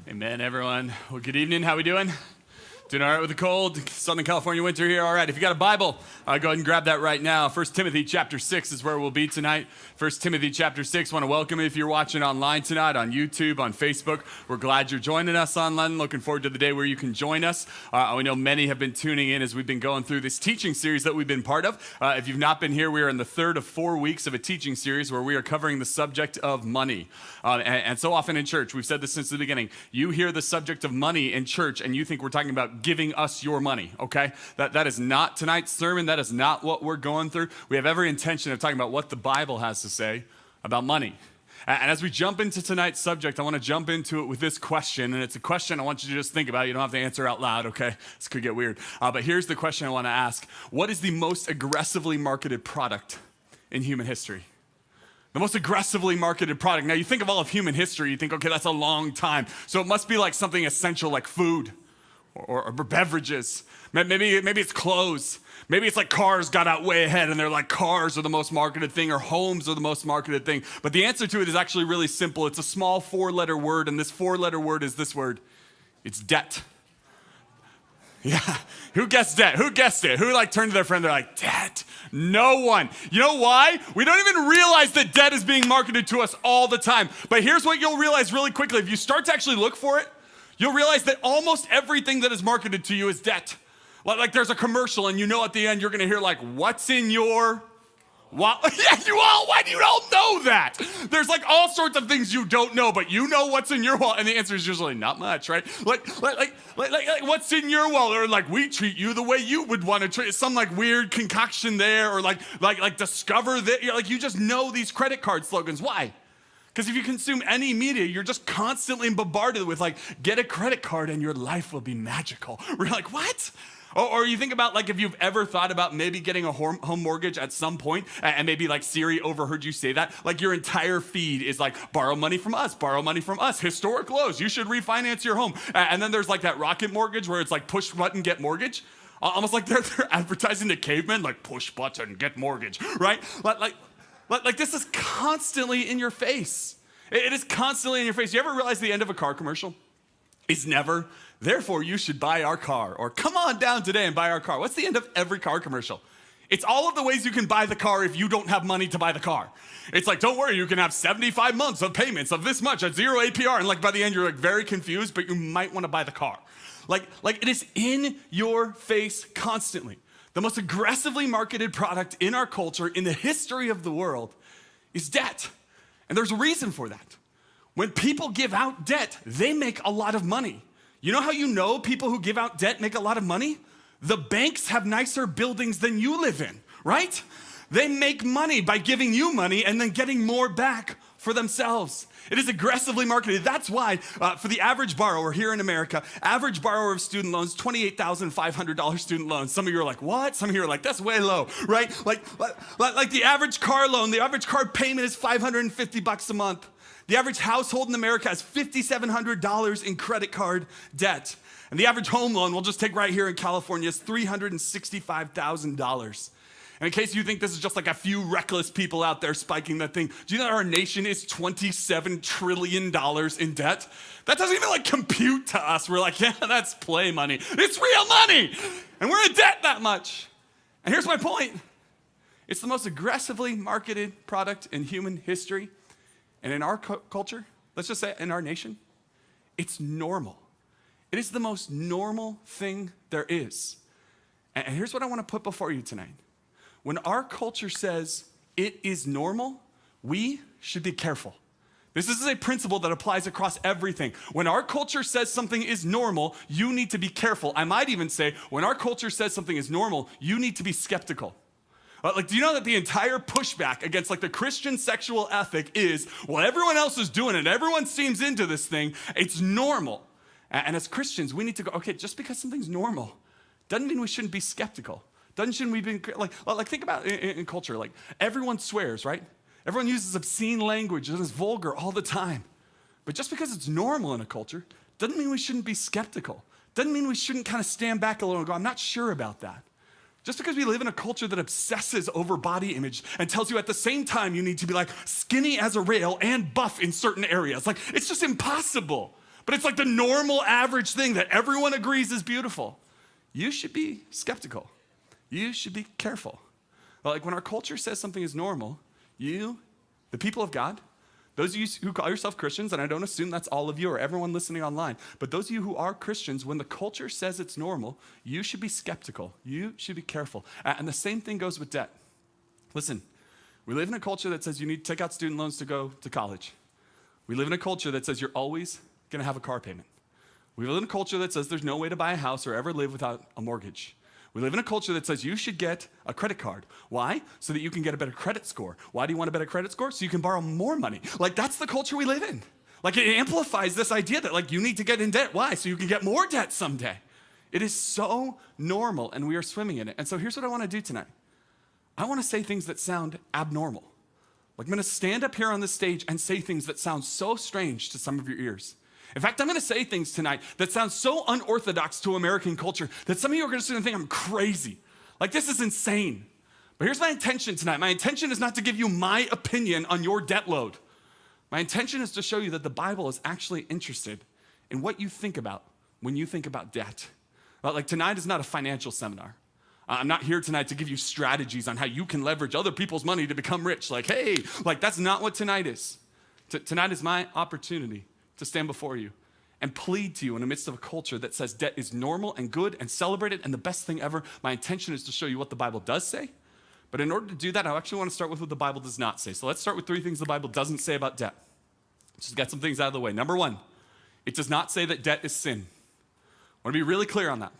Amen, everyone. Well, good evening. How we doing? Doing all right with the cold Southern California winter here? All right, if you got a Bible, go ahead and grab that right now. 1 Timothy chapter 6 is where we'll be tonight. 1 Timothy chapter 6. Want to welcome you if you're watching online tonight on YouTube, on Facebook. We're glad you're joining us online. Looking forward to the day where you can join us. We know many have been tuning in as we've been going through this teaching series that we've been part of. If you've not been here, we are in the third of 4 weeks of a teaching series where we are covering the subject of money. And so often in church, we've said this since the beginning, you hear the subject of money in church and you think we're talking about giving us your money, okay? That is not tonight's sermon. That is not what we're going through. We have every intention of talking about what the Bible has to say about money. And as we jump into tonight's subject, I want to jump into it with this question, and it's a question I want you to just think about. You don't have to answer out loud, okay? This could get weird. But here's the question I want to ask. What is the most aggressively marketed product in human history? The most aggressively marketed product. Now, you think of all of human history, you think, okay, that's a long time. So it must be like something essential like food or beverages. Maybe it's clothes. Maybe it's like cars got out way ahead and they're like cars are the most marketed thing or homes are the most marketed thing. But the answer to it is actually really simple. It's a small 4-letter word, and this 4-letter word is this word. It's debt. Yeah, who guessed debt? Who guessed it? Who turned to their friend, they're like, debt? No one. You know why? We don't even realize that debt is being marketed to us all the time. But here's what you'll realize really quickly. If you start to actually look for it, you'll realize that almost everything that is marketed to you is debt. Like there's a commercial and you know at the end you're gonna hear what's in your wallet? Yeah, why do you all know that? There's all sorts of things you don't know, but you know what's in your wallet, and the answer is usually not much, right? Like what's in your wallet, or we treat you the way you would want to treat some weird concoction there, or like discover that you just know these credit card slogans. Why? Because if you consume any media, you're just constantly bombarded with get a credit card and your life will be magical. We're like, what? Or you think about if you've ever thought about maybe getting a home mortgage at some point, and maybe Siri overheard you say that, your entire feed is borrow money from us, historic lows, you should refinance your home. And then there's that rocket mortgage where it's push button, get mortgage. Almost like they're advertising to cavemen, push button, get mortgage, right? This is constantly in your face. It is constantly in your face. You ever realize the end of a car commercial is never, therefore you should buy our car, or come on down today and buy our car? What's the end of every car commercial? It's all of the ways you can buy the car if you don't have money to buy the car. It's don't worry, you can have 75 months of payments of this much at 0 APR, and by the end you're very confused, but you might want to buy the car. It is in your face constantly. The most aggressively marketed product in our culture, in the history of the world, is debt. And there's a reason for that. When people give out debt, they make a lot of money. You know how you know people who give out debt make a lot of money? The banks have nicer buildings than you live in, right? They make money by giving you money and then getting more back for themselves. It is aggressively marketed. That's why for the average borrower here in America, average borrower of student loans, $28,500 student loans. Some of you are like, what? Some of you are like, that's way low, right? Like the average car loan, the average car payment is $550 a month. The average household in America has $5,700 in credit card debt. And the average home loan, we'll just take right here in California, is $365,000. And in case you think this is just a few reckless people out there spiking that thing, do you know that our nation is $27 trillion in debt? That doesn't even compute to us. We're yeah, that's play money. It's real money. And we're in debt that much. And here's my point. It's the most aggressively marketed product in human history. And in our culture, let's just say in our nation, it's normal. It is the most normal thing there is. And here's what I want to put before you tonight. When our culture says it is normal, we should be careful. This is a principle that applies across everything. When our culture says something is normal, you need to be careful. I might even say, when our culture says something is normal, you need to be skeptical. Do you know that the entire pushback against the Christian sexual ethic is, well, everyone else is doing it, everyone seems into this thing, it's normal. And as Christians, we need to go, okay, just because something's normal doesn't mean we shouldn't be skeptical. Shouldn't we be, think about in culture, everyone swears, right? Everyone uses obscene language and is vulgar all the time. But just because it's normal in a culture doesn't mean we shouldn't be skeptical. Doesn't mean we shouldn't kind of stand back a little and go, I'm not sure about that. Just because we live in a culture that obsesses over body image and tells you at the same time you need to be skinny as a rail and buff in certain areas. It's just impossible. but it's like the normal average thing that everyone agrees is beautiful. You should be skeptical. You should be careful. Like when our culture says something is normal, you, the people of God, those of you who call yourself Christians, and I don't assume that's all of you or everyone listening online, but those of you who are Christians, when the culture says it's normal, you should be skeptical. You should be careful. And the same thing goes with debt. Listen, we live in a culture that says you need to take out student loans to go to college. We live in a culture that says you're always going to have a car payment. We live in a culture that says there's no way to buy a house or ever live without a mortgage. We live in a culture that says you should get a credit card. Why? So that you can get a better credit score. Why do you want a better credit score? So you can borrow more money. Like that's the culture we live in. Like it amplifies this idea that like you need to get in debt. Why? So you can get more debt someday. It is so normal and we are swimming in it. And so here's what I want to do tonight. I want to say things that sound abnormal. Like I'm going to stand up here on this stage and say things that sound so strange to some of your ears. In fact, I'm going to say things tonight that sound so unorthodox to American culture that some of you are going to sit and think I'm crazy. Like this is insane. But here's my intention tonight. My intention is not to give you my opinion on your debt load. My intention is to show you that the Bible is actually interested in what you think about when you think about debt. Like tonight is not a financial seminar. I'm not here tonight to give you strategies on how you can leverage other people's money to become rich. Like, hey, like that's not what tonight is. Tonight is my opportunity to stand before you and plead to you in the midst of a culture that says debt is normal and good and celebrated and the best thing ever. My intention is to show you what the Bible does say. But in order to do that, I actually want to start with what the Bible does not say. So let's start with 3 things the Bible doesn't say about debt. Just get some things out of the way. Number 1, it does not say that debt is sin. I want to be really clear on that.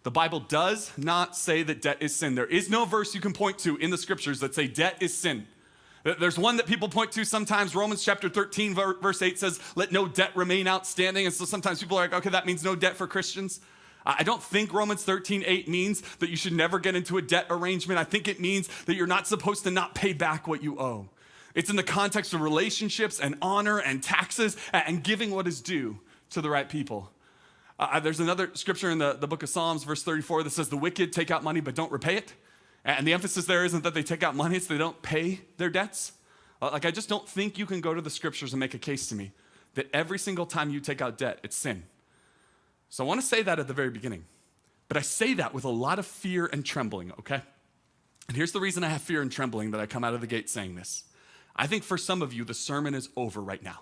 The Bible does not say that debt is sin. There is no verse you can point to in the scriptures that say debt is sin. There's one that people point to sometimes. Romans chapter 13, verse 8 says, let no debt remain outstanding. And so sometimes people are like, okay, that means no debt for Christians. I don't think Romans 13:8 means that you should never get into a debt arrangement. I think it means that you're not supposed to not pay back what you owe. It's in the context of relationships and honor and taxes and giving what is due to the right people. There's another scripture in the book of Psalms, verse 34, that says the wicked take out money but don't repay it. And the emphasis there isn't that they take out money, it's they don't pay their debts. Like I just don't think you can go to the scriptures and make a case to me that every single time you take out debt, it's sin. So I want to say that at the very beginning. But I say that with a lot of fear and trembling, okay? And here's the reason I have fear and trembling that I come out of the gate saying this. I think for some of you, the sermon is over right now.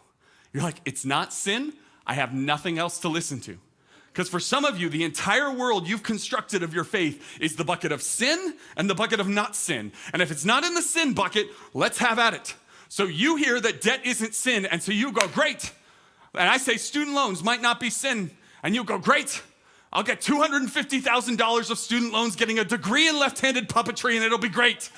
You're like, it's not sin, I have nothing else to listen to. Because for some of you, the entire world you've constructed of your faith is the bucket of sin and the bucket of not sin. And if it's not in the sin bucket, let's have at it. So you hear that debt isn't sin, and so you go, great. And I say student loans might not be sin, and you go, great. I'll get $250,000 of student loans, getting a degree in left-handed puppetry, and it'll be great.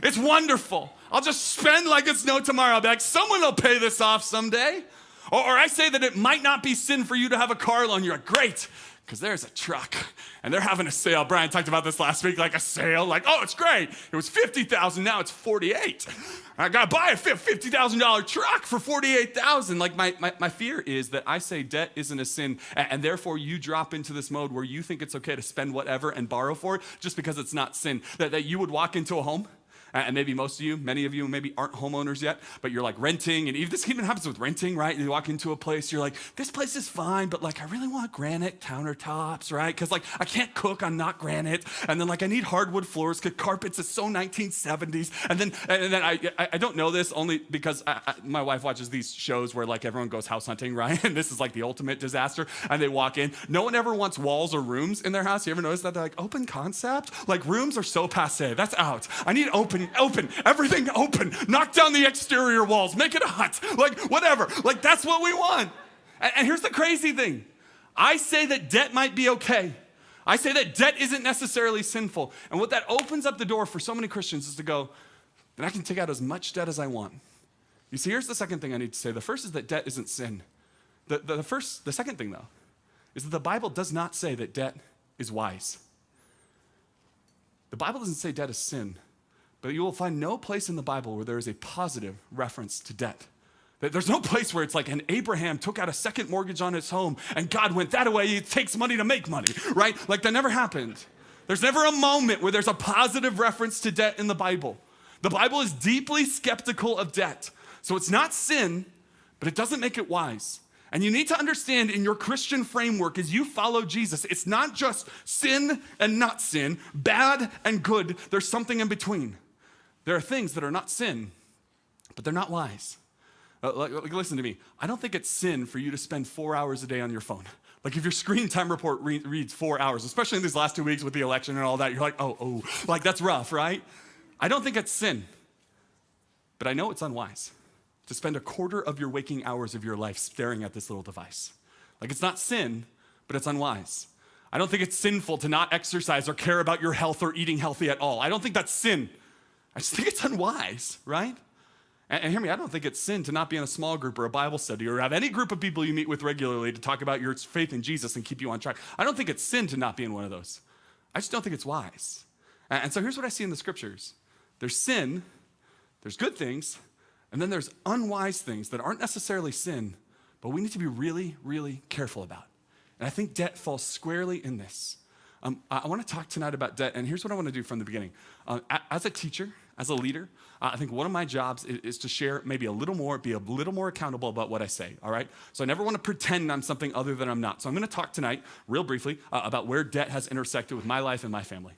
It's wonderful. I'll just spend like it's no tomorrow. I'll be like, someone will pay this off someday. Or I say that it might not be sin for you to have a car loan. You're like, great, because there's a truck, and they're having a sale. Brian talked about this last week, like a sale. Like, oh, it's great. It was $50,000, now it's $48,000. I got to buy a $50,000 truck for $48,000. Like, my fear is that I say debt isn't a sin, and therefore you drop into this mode where you think it's okay to spend whatever and borrow for it just because it's not sin. That you would walk into a home, and maybe most of you, many of you maybe aren't homeowners yet, but you're like renting, and this even happens with renting, right? You walk into a place, you're like, this place is fine, but like I really want granite countertops, right? Because like I can't cook on not granite, and then like I need hardwood floors because carpets is so 1970s, and then I don't know this only because my wife watches these shows where like everyone goes house hunting, right? And this is like the ultimate disaster, and they walk in. No one ever wants walls or rooms in their house. You ever notice that? They're like, open concept? Like rooms are so passe. That's out. I need open, everything open. Knock down the exterior walls, make it a hut, like whatever. Like that's what we want. And here's the crazy thing. I say that debt might be okay. I say that debt isn't necessarily sinful. And what that opens up the door for so many Christians is to go, then I can take out as much debt as I want. You see, here's the second thing I need to say. The first is that debt isn't sin. The second thing though, is that the Bible does not say that debt is wise. The Bible doesn't say debt is sin. But you will find no place in the Bible where there is a positive reference to debt. There's no place where it's like, and Abraham took out a second mortgage on his home, and God went that way, it takes money to make money, right? Like that never happened. There's never a moment where there's a positive reference to debt in the Bible. The Bible is deeply skeptical of debt. So it's not sin, but it doesn't make it wise. And you need to understand in your Christian framework as you follow Jesus, it's not just sin and not sin, bad and good. There's something in between. There are things that are not sin, but they're not wise. Listen to me. I don't think it's sin for you to spend 4 hours a day on your phone. Like if your screen time report reads 4 hours, especially in these last 2 weeks with the election and all that, you're like, oh, like that's rough, right? I don't think it's sin, but I know it's unwise to spend a quarter of your waking hours of your life staring at this little device. Like it's not sin, but it's unwise. I don't think it's sinful to not exercise or care about your health or eating healthy at all. I don't think that's sin. I just think it's unwise, right? And hear me, I don't think it's sin to not be in a small group or a Bible study or have any group of people you meet with regularly to talk about your faith in Jesus and keep you on track. I don't think it's sin to not be in one of those. I just don't think it's wise. And so here's what I see in the scriptures. There's sin, there's good things, and then there's unwise things that aren't necessarily sin, but we need to be really, really careful about. And I think debt falls squarely in this. I want to talk tonight about debt, and here's what I want to do from the beginning. As a teacher, as a leader, I think one of my jobs is to share maybe a little more, be a little more accountable about what I say, all right? So I never want to pretend I'm something other than I'm not. So I'm going to talk tonight, real briefly, about where debt has intersected with my life and my family.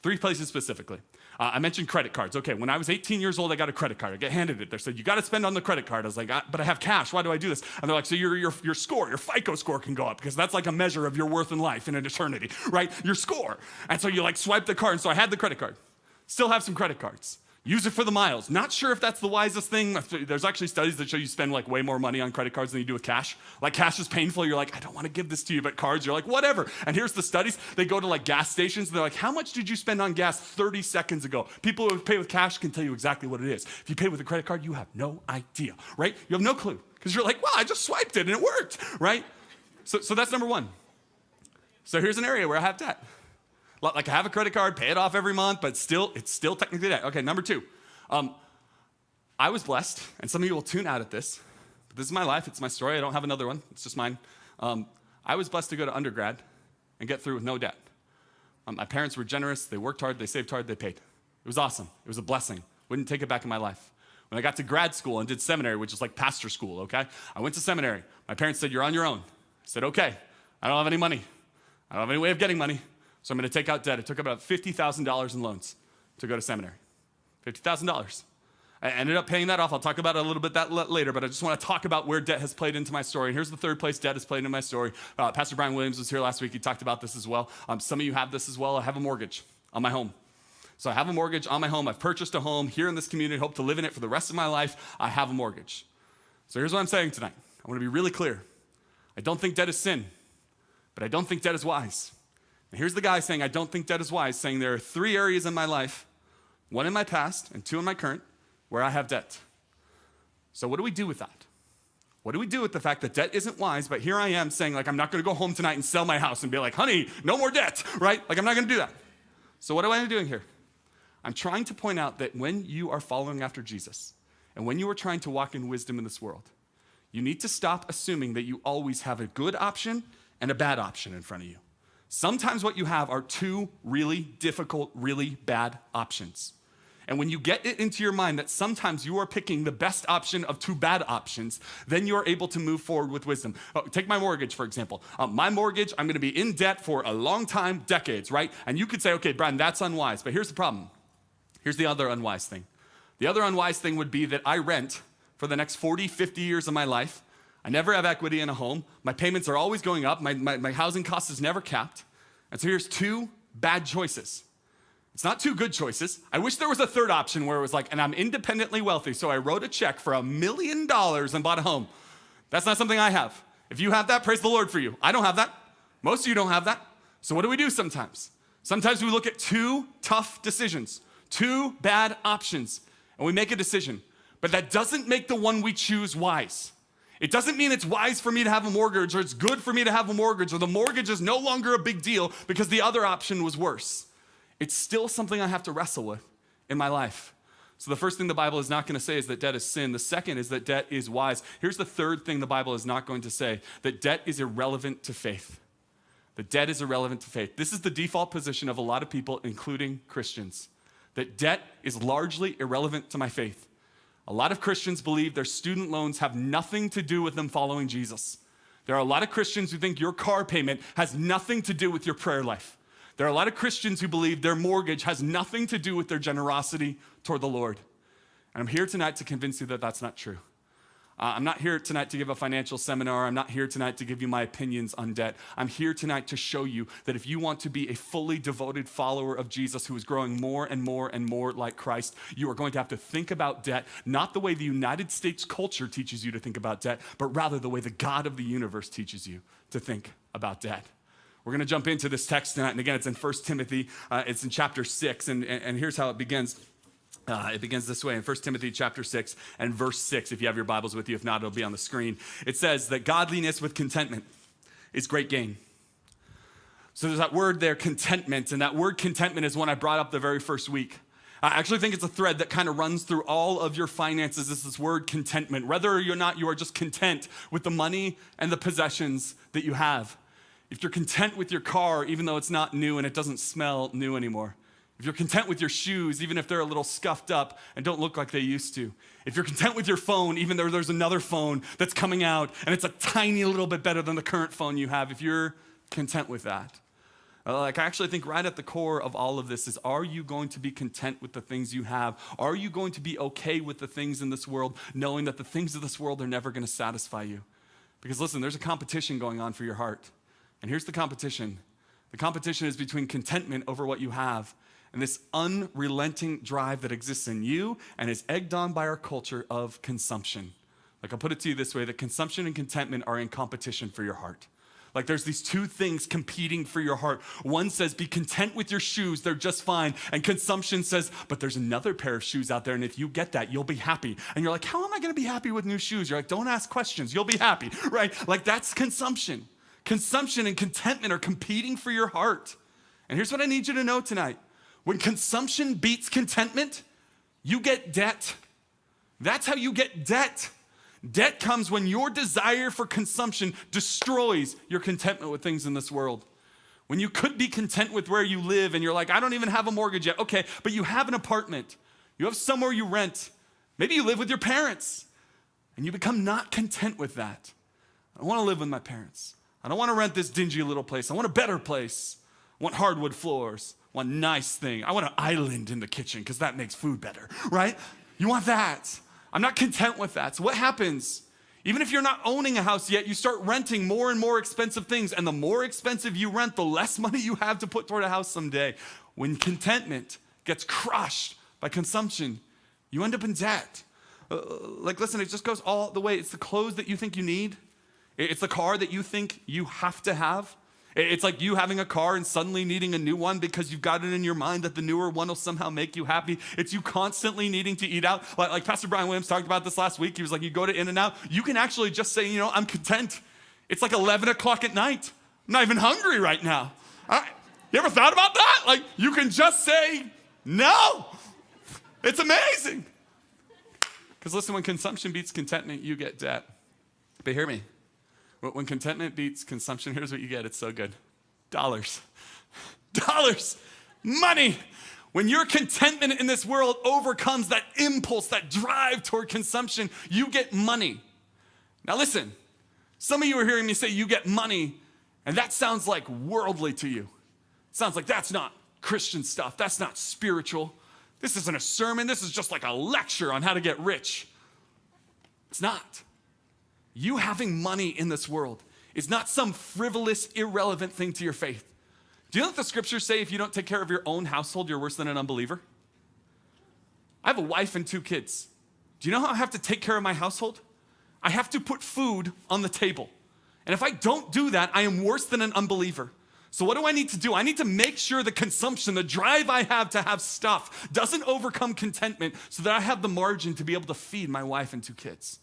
3 places specifically. I mentioned credit cards. Okay, when I was 18 years old, I got a credit card. I got handed it. They said, you got to spend on the credit card. I was like, but I have cash. Why do I do this? And they're like, so your score, your FICO score can go up because that's like a measure of your worth in life in an eternity, right? Your score. And so you like swipe the card. And so I had the credit card. Still have some credit cards. Use it for the miles. Not sure if that's the wisest thing. There's actually studies that show you spend like way more money on credit cards than you do with cash. Like cash is painful. You're like, I don't want to give this to you, but cards, you're like, whatever. And here's the studies. They go to like gas stations. And they're like, how much did you spend on gas 30 seconds ago? People who pay with cash can tell you exactly what it is. If you pay with a credit card, you have no idea, right? You have no clue because you're like, well, I just swiped it and it worked, right? So that's number one. So here's an area where I have debt. Like I have a credit card, pay it off every month, but it's still technically debt. Okay, number 2. I was blessed, and some of you will tune out at this, but this is my life. It's my story. I don't have another one. It's just mine. I was blessed to go to undergrad and get through with no debt. My parents were generous. They worked hard. They saved hard. They paid. It was awesome. It was a blessing. Wouldn't take it back in my life. When I got to grad school and did seminary, which is like pastor school, okay? I went to seminary. My parents said, you're on your own. I said, okay. I don't have any money. I don't have any way of getting money, so I'm going to take out debt. It took about $50,000 in loans to go to seminary. $50,000. I ended up paying that off. I'll talk about it a little bit later, but I just want to talk about where debt has played into my story. And here's the third place debt has played into my story. Pastor Brian Williams was here last week. He talked about this as well. Some of you have this as well. I have a mortgage on my home. So I have a mortgage on my home. I've purchased a home here in this community, hope to live in it for the rest of my life. I have a mortgage. So here's what I'm saying tonight. I want to be really clear. I don't think debt is sin, but I don't think debt is wise. And here's the guy saying, I don't think debt is wise, saying there are 3 areas in my life, 1 in my past and 2 in my current, where I have debt. So what do we do with that? What do we do with the fact that debt isn't wise, but here I am saying like, I'm not gonna go home tonight and sell my house and be like, honey, no more debt, right? Like I'm not gonna do that. So what am I doing here? I'm trying to point out that when you are following after Jesus and when you are trying to walk in wisdom in this world, you need to stop assuming that you always have a good option and a bad option in front of you. Sometimes what you have are 2 really difficult, really bad options. And when you get it into your mind that sometimes you are picking the best option of 2 bad options, then you are able to move forward with wisdom. Take my mortgage, for example. My mortgage, I'm gonna be in debt for a long time, decades, right? And you could say, okay, Brian, that's unwise. But here's the problem. Here's the other unwise thing. The other unwise thing would be that I rent for the next 40, 50 years of my life. I never have equity in a home. My payments are always going up. My housing cost is never capped. And so here's 2 bad choices. It's not 2 good choices. I wish there was a third option where it was like, and I'm independently wealthy, so I wrote a check for $1 million and bought a home. That's not something I have. If you have that, praise the Lord for you. I don't have that. Most of you don't have that. So what do we do sometimes? Sometimes we look at 2 tough decisions, 2 bad options, and we make a decision. But that doesn't make the one we choose wise. It doesn't mean it's wise for me to have a mortgage or it's good for me to have a mortgage or the mortgage is no longer a big deal because the other option was worse. It's still something I have to wrestle with in my life. So the first thing the Bible is not going to say is that debt is sin. The second is that debt is wise. Here's the third thing the Bible is not going to say, that debt is irrelevant to faith. That debt is irrelevant to faith. This is the default position of a lot of people, including Christians, that debt is largely irrelevant to my faith. A lot of Christians believe their student loans have nothing to do with them following Jesus. There are a lot of Christians who think your car payment has nothing to do with your prayer life. There are a lot of Christians who believe their mortgage has nothing to do with their generosity toward the Lord. And I'm here tonight to convince you that that's not true. I'm not here tonight to give a financial seminar. I'm not here tonight to give you my opinions on debt. I'm here tonight to show you that if you want to be a fully devoted follower of Jesus who is growing more and more and more like Christ, you are going to have to think about debt, not the way the United States culture teaches you to think about debt, but rather the way the God of the universe teaches you to think about debt. We're going to jump into this text tonight, and again, it's in 1 Timothy. It's in chapter 6, and here's how it begins. It begins this way in 1 Timothy chapter 6 and verse 6. If you have your Bibles with you, if not, it'll be on the screen. It says that godliness with contentment is great gain. So there's that word there, contentment, and that word contentment is one I brought up the very first week. I actually think it's a thread that kind of runs through all of your finances, is this word contentment. Whether or not you are just content with the money and the possessions that you have. If you're content with your car, even though it's not new and it doesn't smell new anymore. If you're content with your shoes, even if they're a little scuffed up and don't look like they used to. If you're content with your phone, even though there's another phone that's coming out and it's a tiny little bit better than the current phone you have, if you're content with that. I actually think right at the core of all of this is, are you going to be content with the things you have? Are you going to be okay with the things in this world, knowing that the things of this world are never going to satisfy you? Because listen, there's a competition going on for your heart. And here's the competition. The competition is between contentment over what you have and this unrelenting drive that exists in you and is egged on by our culture of consumption. Like, I'll put it to you this way, that consumption and contentment are in competition for your heart. Like, there's these two things competing for your heart. One says, be content with your shoes, they're just fine. And consumption says, but there's another pair of shoes out there, and if you get that, you'll be happy. And you're like, how am I gonna be happy with new shoes? You're like, don't ask questions, you'll be happy, right? Like, that's consumption. Consumption and contentment are competing for your heart. And here's what I need you to know tonight. When consumption beats contentment, you get debt. That's how you get debt. Debt comes when your desire for consumption destroys your contentment with things in this world. When you could be content with where you live and you're like, I don't even have a mortgage yet. Okay, but you have an apartment. You have somewhere you rent. Maybe you live with your parents and you become not content with that. I don't want to live with my parents. I don't want to rent this dingy little place. I want a better place. I want hardwood floors. I want a nice thing. I want an island in the kitchen because that makes food better, right? You want that. I'm not content with that. So what happens? Even if you're not owning a house yet, you start renting more and more expensive things. And the more expensive you rent, the less money you have to put toward a house someday. When contentment gets crushed by consumption, you end up in debt. Listen, it just goes all the way. It's the clothes that you think you need. It's the car that you think you have to have. It's like you having a car and suddenly needing a new one because you've got it in your mind that the newer one will somehow make you happy. It's you constantly needing to eat out. Like Pastor Brian Williams talked about this last week. He was like, you go to In-N-Out, you can actually just say, I'm content. It's like 11 o'clock at night. I'm not even hungry right now. You ever thought about that? Like, you can just say no. It's amazing. Because listen, when consumption beats contentment, you get debt. But hear me. When contentment beats consumption, here's what you get. It's so good. Dollars. Dollars. Money. When your contentment in this world overcomes that impulse, that drive toward consumption, you get money. Now listen, some of you are hearing me say you get money, and that sounds like worldly to you. It sounds like that's not Christian stuff. That's not spiritual. This isn't a sermon. This is just like a lecture on how to get rich. It's not. You having money in this world is not some frivolous, irrelevant thing to your faith. Do you know what the scriptures say? If you don't take care of your own household, you're worse than an unbeliever? I have a wife and 2 kids. Do you know how I have to take care of my household? I have to put food on the table. And if I don't do that, I am worse than an unbeliever. So what do I need to do? I need to make sure the consumption, the drive I have to have stuff doesn't overcome contentment so that I have the margin to be able to feed my wife and 2 kids.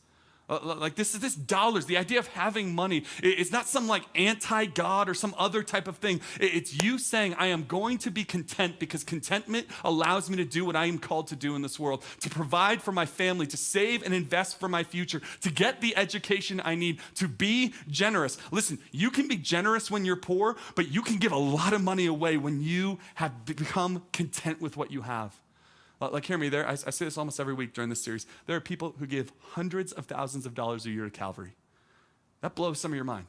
Like this dollars, the idea of having money, it's not some like anti-God or some other type of thing. It's you saying, I am going to be content because contentment allows me to do what I am called to do in this world, to provide for my family, to save and invest for my future, to get the education I need, to be generous. Listen, you can be generous when you're poor, but you can give a lot of money away when you have become content with what you have. Like, hear me, I say this almost every week during this series. There are people who give hundreds of thousands of dollars a year to Calvary. That blows some of your mind.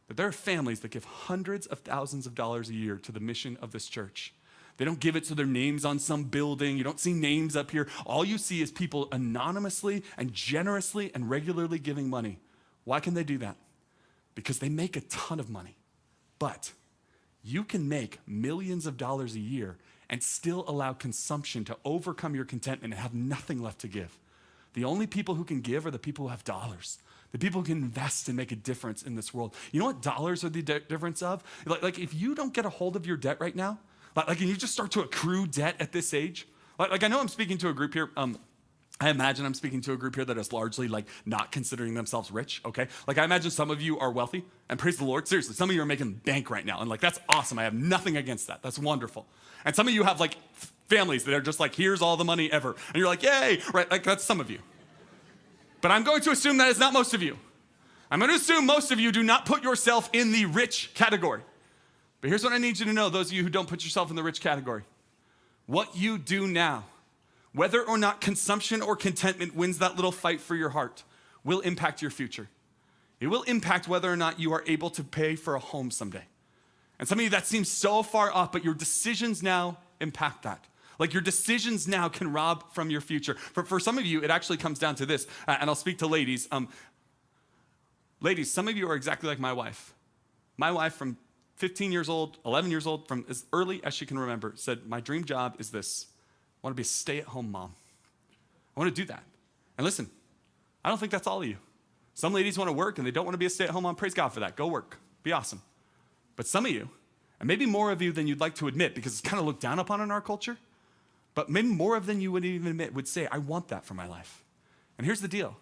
That there are families that give hundreds of thousands of dollars a year to the mission of this church. They don't give it so their name's on some building. You don't see names up here. All you see is people anonymously and generously and regularly giving money. Why can they do that? Because they make a ton of money. But you can make millions of dollars a year and still allow consumption to overcome your contentment and have nothing left to give. The only people who can give are the people who have dollars. The people who can invest and make a difference in this world. You know what dollars are the difference of? Like if you don't get a hold of your debt right now, and you just start to accrue debt at this age, I know I'm speaking to a group here, I imagine I'm speaking to a group here that is largely not considering themselves rich, okay? I imagine some of you are wealthy, and praise the Lord, seriously, some of you are making bank right now, and that's awesome. I have nothing against that. That's wonderful. And some of you have families that are just here's all the money ever. And you're yay, right? That's some of you. But I'm going to assume that is not most of you. I'm going to assume most of you do not put yourself in the rich category. But here's what I need you to know, those of you who don't put yourself in the rich category. What you do now, whether or not consumption or contentment wins that little fight for your heart, will impact your future. It will impact whether or not you are able to pay for a home someday. And some of you, that seems so far off, but your decisions now impact that. Your decisions now can rob from your future. For some of you, it actually comes down to this, and I'll speak to ladies. Ladies, some of you are exactly like my wife. My wife, from 15 years old, 11 years old, from as early as she can remember, said, my dream job is this. I want to be a stay-at-home mom. I want to do that. And listen, I don't think that's all of you. Some ladies want to work and they don't want to be a stay-at-home mom. Praise God for that. Go work. Be awesome. But some of you, and maybe more of you than you'd like to admit because it's kind of looked down upon in our culture, but maybe more of than you would even admit would say, I want that for my life. And here's the deal.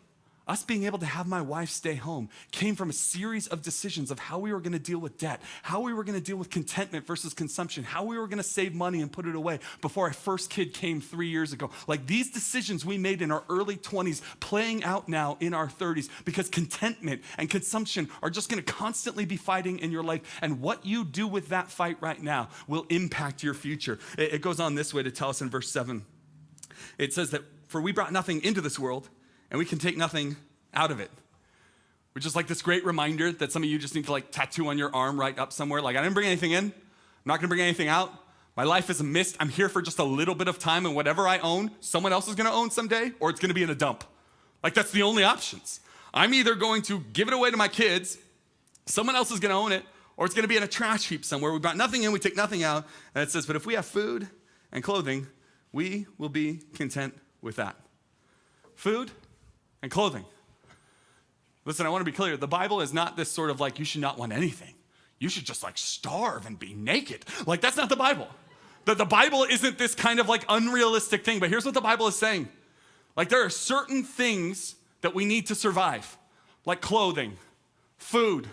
Us being able to have my wife stay home came from a series of decisions of how we were going to deal with debt, how we were going to deal with contentment versus consumption, how we were going to save money and put it away before our first kid came 3 years ago. These decisions we made in our early 20s playing out now in our 30s because contentment and consumption are just going to constantly be fighting in your life. And what you do with that fight right now will impact your future. It goes on this way to tell us in verse 7. It says that, for we brought nothing into this world, and we can take nothing out of it. Which is this great reminder that some of you just need to tattoo on your arm right up somewhere. I didn't bring anything in. I'm not gonna bring anything out. My life is a mist. I'm here for just a little bit of time, and whatever I own, someone else is gonna own someday, or it's gonna be in a dump. That's the only options. I'm either going to give it away to my kids, someone else is gonna own it, or it's gonna be in a trash heap somewhere. We brought nothing in, we take nothing out. And it says, but if we have food and clothing, we will be content with that. Food and clothing. Listen, I want to be clear. The Bible is not this sort of you should not want anything. You should just starve and be naked. That's not the Bible. The Bible isn't this kind of unrealistic thing, but here's what the Bible is saying. There are certain things that we need to survive, like clothing, food,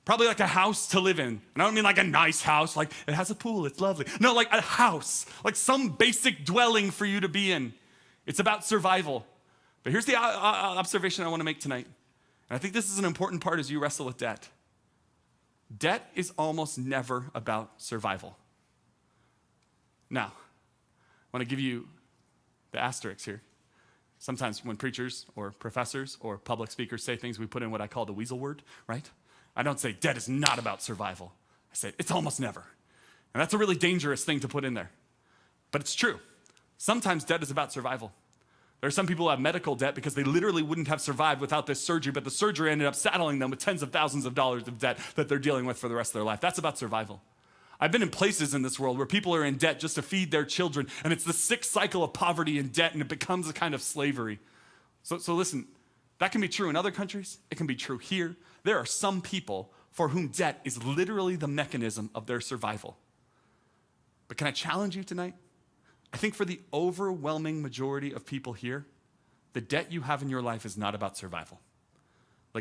probably a house to live in. And I don't mean a nice house, it has a pool, it's lovely. No, a house, some basic dwelling for you to be in. It's about survival. But here's the observation I want to make tonight. And I think this is an important part as you wrestle with debt. Debt is almost never about survival. Now, I want to give you the asterisks here. Sometimes when preachers or professors or public speakers say things, we put in what I call the weasel word, right? I don't say debt is not about survival. I say it's almost never. And that's a really dangerous thing to put in there. But it's true. Sometimes debt is about survival. There are some people who have medical debt because they literally wouldn't have survived without this surgery, but the surgery ended up saddling them with tens of thousands of dollars of debt that they're dealing with for the rest of their life. That's about survival. I've been in places in this world where people are in debt just to feed their children, and it's the sick cycle of poverty and debt, and it becomes a kind of slavery. So listen, that can be true in other countries. It can be true here. There are some people for whom debt is literally the mechanism of their survival. But can I challenge you tonight? I think for the overwhelming majority of people here, the debt you have in your life is not about survival.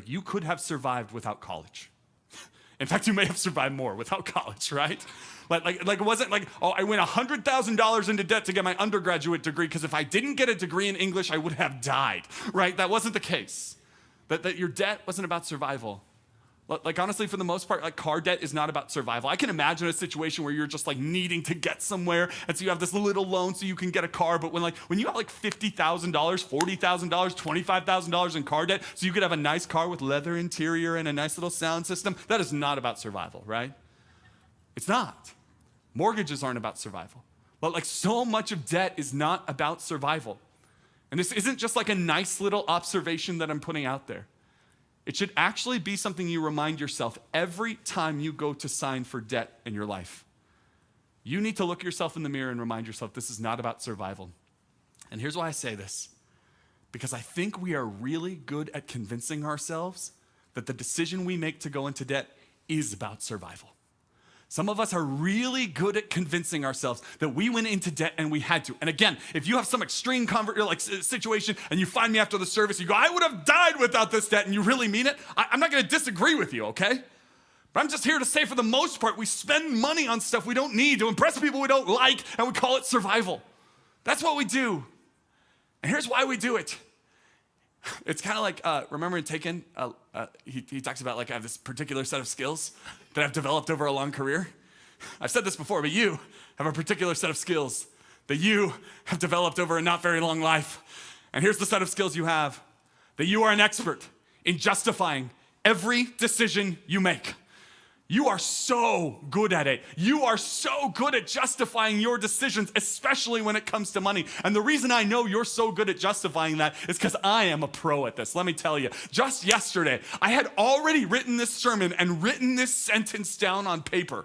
You could have survived without college. In fact, you may have survived more without college, right? It wasn't I went $100,000 into debt to get my undergraduate degree because if I didn't get a degree in English, I would have died, right? That wasn't the case. That your debt wasn't about survival. Like honestly, for the most part, like car debt is not about survival. I can imagine a situation where you're just like needing to get somewhere, and so you have this little loan so you can get a car. But when you have like $50,000, $40,000, $25,000 in car debt, so you could have a nice car with leather interior and a nice little sound system, that is not about survival, right? It's not. Mortgages aren't about survival. But like so much of debt is not about survival. And this isn't just like a nice little observation that I'm putting out there. It should actually be something you remind yourself every time you go to sign for debt in your life. You need to look yourself in the mirror and remind yourself this is not about survival. And here's why I say this. Because I think we are really good at convincing ourselves that the decision we make to go into debt is about survival. Some of us are really good at convincing ourselves that we went into debt and we had to. And again, if you have some extreme situation and you find me after the service, you go, I would have died without this debt, and you really mean it, I'm not going to disagree with you, okay? But I'm just here to say, for the most part, we spend money on stuff we don't need to impress people we don't like, and we call it survival. That's what we do. And here's why we do it. It's kind of like, remember in Taken, he talks about like I have this particular set of skills that I've developed over a long career. I've said this before, but you have a particular set of skills that you have developed over a not very long life. And here's the set of skills you have, that you are an expert in justifying every decision you make. You are so good at it. You are so good at justifying your decisions, especially when it comes to money. And the reason I know you're so good at justifying that is because I am a pro at this. Let me tell you, just yesterday, I had already written this sermon and written this sentence down on paper.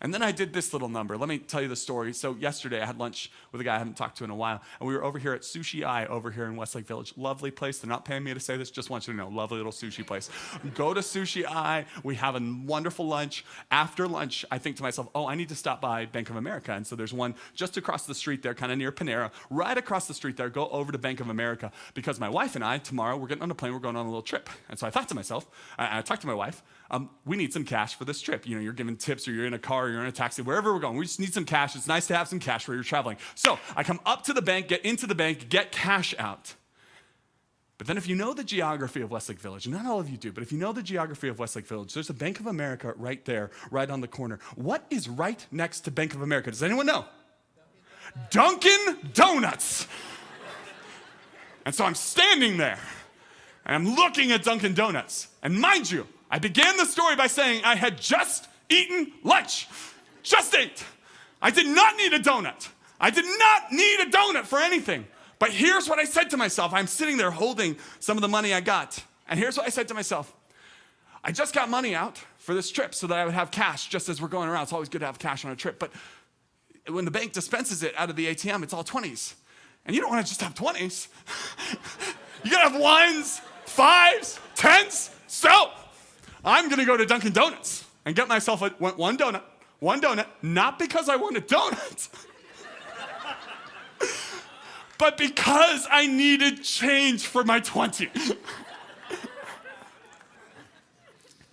And then I did this little number. Let me tell you the story. So yesterday I had lunch with a guy I haven't talked to in a while, and we were over here at Sushi Eye over here in Westlake Village. Lovely place. They're not paying me to say this. Just want you to know, lovely little sushi place. Go to Sushi Eye. We have a wonderful lunch. After lunch, I think to myself, oh, I need to stop by Bank of America. And so there's one just across the street there, kind of near Panera. Right across the street there, go over to Bank of America, because my wife and I, tomorrow, we're getting on a plane. We're going on a little trip. And so I thought to myself, I talked to my wife, we need some cash for this trip. You know, you're giving tips, or you're in a car, or you're in a taxi, wherever we're going. We just need some cash. It's nice to have some cash where you're traveling. So I come up to the bank, get into the bank, get cash out. But then if you know the geography of Westlake Village, and not all of you do, but if you know the geography of Westlake Village, there's a Bank of America right there, right on the corner. What is right next to Bank of America? Does anyone know? Dunkin' Donuts. And so I'm standing there, and I'm looking at Dunkin' Donuts. And mind you, I began the story by saying I had just eaten lunch. Just ate. I did not need a donut. I did not need a donut for anything. But here's what I said to myself. I'm sitting there holding some of the money I got. And here's what I said to myself. I just got money out for this trip so that I would have cash just as we're going around. It's always good to have cash on a trip. But when the bank dispenses it out of the ATM, it's all 20s. And you don't want to just have 20s. You got to have ones, fives, tens. So I'm going to go to Dunkin' Donuts and get myself one donut, not because I want a donut, but because I needed change for my 20.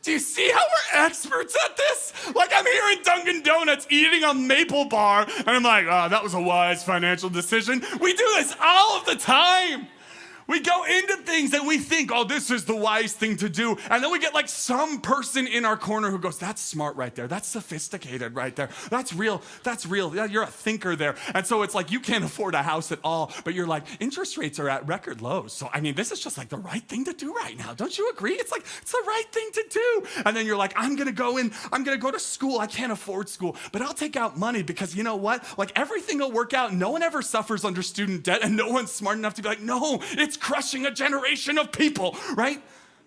Do you see how we're experts at this? Like, I'm here in Dunkin' Donuts eating a maple bar, and I'm like, oh, that was a wise financial decision. We do this all of the time. We go into things and we think, oh, this is the wise thing to do. And then we get like some person in our corner who goes, that's smart right there. That's sophisticated right there. That's real. That's real. Yeah, you're a thinker there. And so it's like you can't afford a house at all, but you're like, interest rates are at record lows. So, I mean, this is just like the right thing to do right now. Don't you agree? It's like, it's the right thing to do. And then you're like, I'm going to go to school. I can't afford school, but I'll take out money because you know what? Like everything will work out. No one ever suffers under student debt, and no one's smart enough to be like, no, it's crushing a generation of people, right?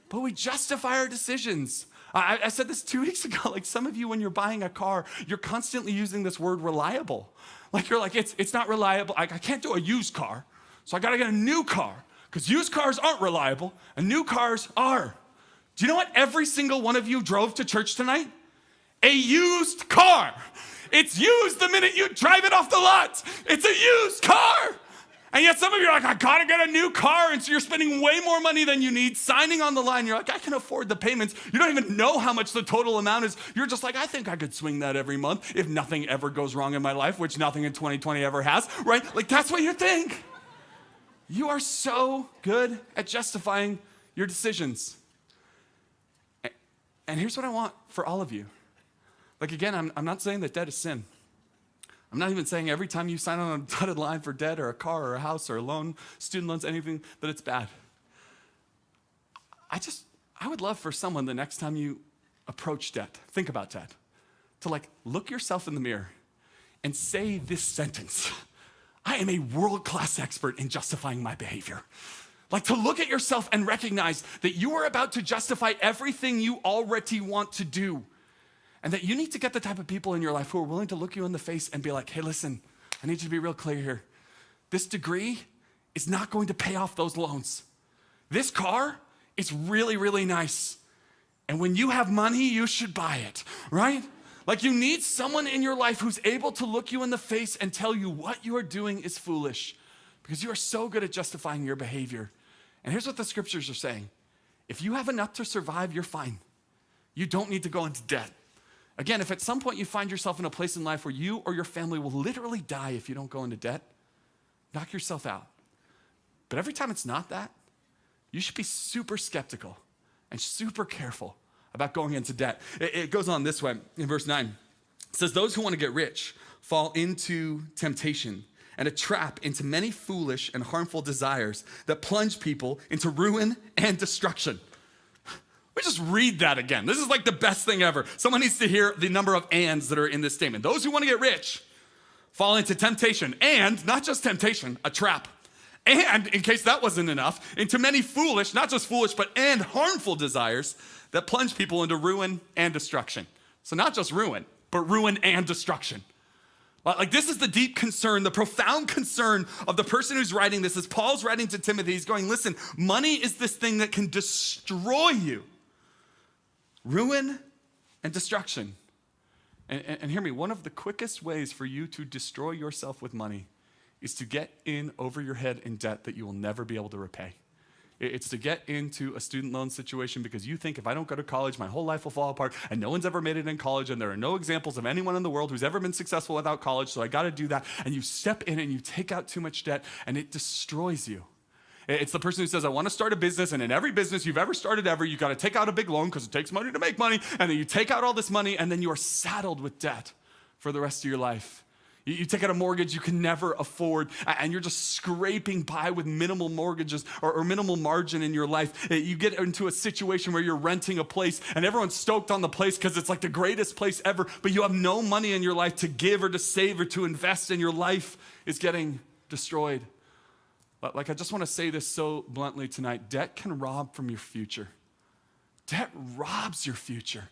But we justify our decisions. I said this 2 weeks ago, like some of you, when you're buying a car, you're constantly using this word reliable. Like you're like, it's not reliable. I can't do a used car, so I gotta get a new car, because used cars aren't reliable and new cars are. Do you know what every single one of you drove to church tonight? A used car. It's used the minute you drive it off the lot. It's a used car. And yet some of you are like, I gotta get a new car. And so you're spending way more money than you need, signing on the line. You're like, I can afford the payments. You don't even know how much the total amount is. You're just like, I think I could swing that every month if nothing ever goes wrong in my life, which nothing in 2020 ever has, right? Like that's what you think. You are so good at justifying your decisions. And here's what I want for all of you. Like, again, I'm not saying that debt is sin. I'm not even saying every time you sign on a dotted line for debt or a car or a house or a loan, student loans, anything, that it's bad. I would love for someone the next time you approach debt, think about debt, to like look yourself in the mirror and say this sentence: I am a world-class expert in justifying my behavior. Like to look at yourself and recognize that you are about to justify everything you already want to do. And that you need to get the type of people in your life who are willing to look you in the face and be like, hey, listen, I need you to be real clear here. This degree is not going to pay off those loans. This car is really, really nice. And when you have money, you should buy it, right? Like you need someone in your life who's able to look you in the face and tell you what you are doing is foolish because you are so good at justifying your behavior. And here's what the scriptures are saying. If you have enough to survive, you're fine. You don't need to go into debt. Again, if at some point you find yourself in a place in life where you or your family will literally die if you don't go into debt, knock yourself out. But every time it's not that, you should be super skeptical and super careful about going into debt. It goes on this way in verse 9. It says, those who want to get rich fall into temptation and a trap, into many foolish and harmful desires that plunge people into ruin and destruction. We just read that again. This is like the best thing ever. Someone needs to hear the number of ands that are in this statement. Those who want to get rich fall into temptation, and not just temptation, a trap. And in case that wasn't enough, into many foolish, not just foolish, and harmful desires that plunge people into ruin and destruction. So not just ruin, but ruin and destruction. Like this is the deep concern, the profound concern of the person who's writing this. As Paul's writing to Timothy, he's going, listen, money is this thing that can destroy you. Ruin and destruction. And hear me, one of the quickest ways for you to destroy yourself with money is to get in over your head in debt that you will never be able to repay. It's to get into a student loan situation because you think if I don't go to college, my whole life will fall apart, and no one's ever made it in college, and there are no examples of anyone in the world who's ever been successful without college, so I got to do that. And you step in and you take out too much debt, and it destroys you. It's the person who says, I want to start a business, and in every business you've ever started ever, you got to take out a big loan because it takes money to make money, and then you take out all this money, and then you are saddled with debt for the rest of your life. You take out a mortgage you can never afford, and you're just scraping by with minimal mortgages or minimal margin in your life. You get into a situation where you're renting a place, and everyone's stoked on the place because it's like the greatest place ever, but you have no money in your life to give or to save or to invest, and your life is getting destroyed. Like, I just want to say this so bluntly tonight. Debt can rob from your future. Debt robs your future.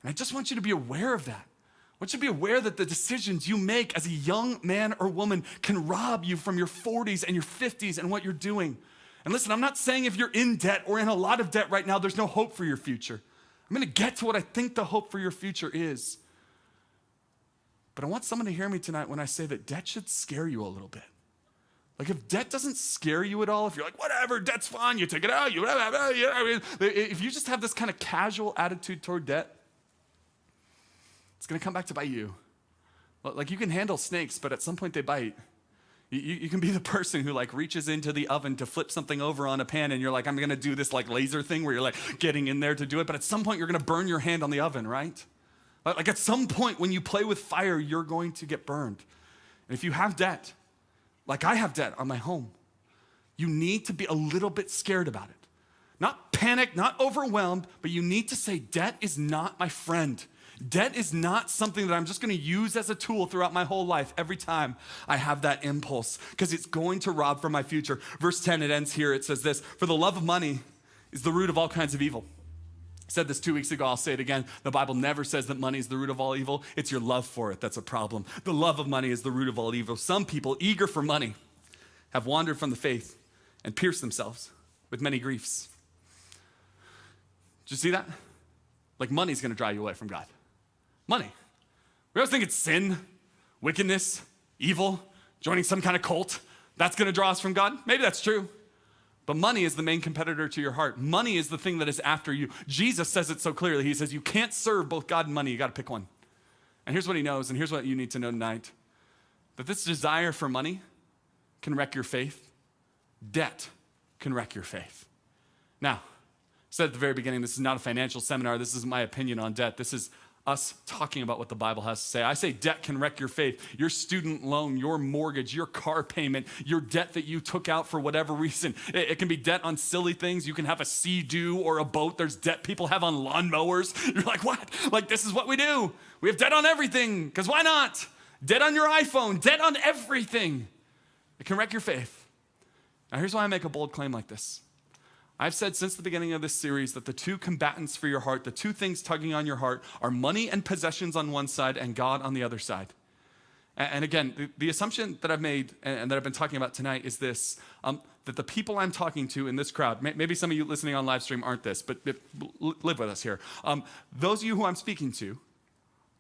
And I just want you to be aware of that. I want you to be aware that the decisions you make as a young man or woman can rob you from your 40s and your 50s and what you're doing. And listen, I'm not saying if you're in debt or in a lot of debt right now, there's no hope for your future. I'm going to get to what I think the hope for your future is. But I want someone to hear me tonight when I say that debt should scare you a little bit. Like if debt doesn't scare you at all, if you're like, whatever, debt's fine, you take it out, if you just have this kind of casual attitude toward debt, it's going to come back to bite you. Like you can handle snakes, but at some point they bite. You can be the person who like reaches into the oven to flip something over on a pan, and you're like, I'm going to do this like laser thing where you're like getting in there to do it, but at some point you're going to burn your hand on the oven, right? Like at some point when you play with fire, you're going to get burned. And if you have debt, like I have debt on my home, you need to be a little bit scared about it. Not panicked, not overwhelmed, but you need to say, debt is not my friend. Debt is not something that I'm just going to use as a tool throughout my whole life every time I have that impulse, because it's going to rob from my future. Verse 10, it ends here. It says this: for the love of money is the root of all kinds of evil. I said this 2 weeks ago, I'll say it again. The Bible never says that money is the root of all evil. It's your love for it that's a problem. The love of money is the root of all evil. Some people, eager for money, have wandered from the faith and pierced themselves with many griefs. Did you see that? Like money's going to drive you away from God. Money. We always think it's sin, wickedness, evil, joining some kind of cult. That's going to draw us from God. Maybe that's true. But money is the main competitor to your heart. Money is the thing that is after you. Jesus says it so clearly. He says you can't serve both God and money. You got to pick one. And here's what he knows, and here's what you need to know tonight. That this desire for money can wreck your faith. Debt can wreck your faith. Now, said at the very beginning, this is not a financial seminar. This isn't my opinion on debt. This is us talking about what the Bible has to say. I say debt can wreck your faith. Your student loan, your mortgage, your car payment, your debt that you took out for whatever reason. It can be debt on silly things. You can have a Sea-Doo or a boat. There's debt people have on lawnmowers. You're like, what? Like, this is what we do. We have debt on everything, because why not? Debt on your iPhone, debt on everything. It can wreck your faith. Now, here's why I make a bold claim like this. I've said since the beginning of this series that the two combatants for your heart, the two things tugging on your heart, are money and possessions on one side and God on the other side. And again, the assumption that I've made and that I've been talking about tonight is this, that the people I'm talking to in this crowd, maybe some of you listening on live stream aren't this, but live with us here. Those of you who I'm speaking to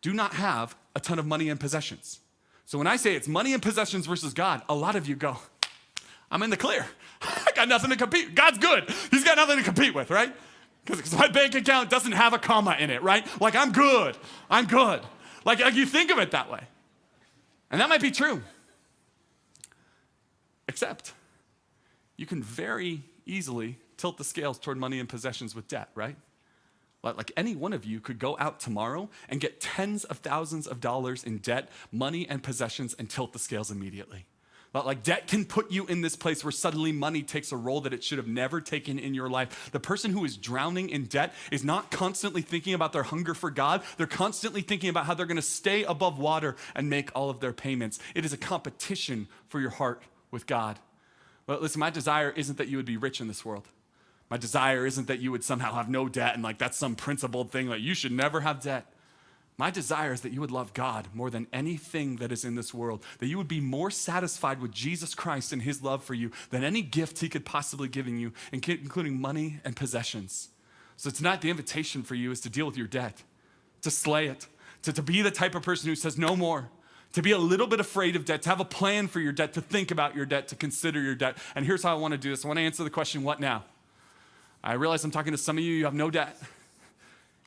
do not have a ton of money and possessions. So when I say it's money and possessions versus God, a lot of you go, I'm in the clear. I got nothing to compete. God's good. He's got nothing to compete with, right? Because my bank account doesn't have a comma in it, right? Like, I'm good. I'm good. Like you think of it that way. And that might be true. Except you can very easily tilt the scales toward money and possessions with debt, right? Like any one of you could go out tomorrow and get tens of thousands of dollars in debt, money, and possessions and tilt the scales immediately. But like debt can put you in this place where suddenly money takes a role that it should have never taken in your life. The person who is drowning in debt is not constantly thinking about their hunger for God. They're constantly thinking about how they're going to stay above water and make all of their payments. It is a competition for your heart with God. Well, listen, my desire isn't that you would be rich in this world. My desire isn't that you would somehow have no debt and like that's some principled thing, like you should never have debt. My desire is that you would love God more than anything that is in this world, that you would be more satisfied with Jesus Christ and his love for you than any gift he could possibly give you, including money and possessions. So tonight, the invitation for you is to deal with your debt, to slay it, to be the type of person who says no more, to be a little bit afraid of debt, to have a plan for your debt, to think about your debt, to consider your debt. And here's how I want to do this. I want to answer the question, what now? I realize I'm talking to some of you, you have no debt.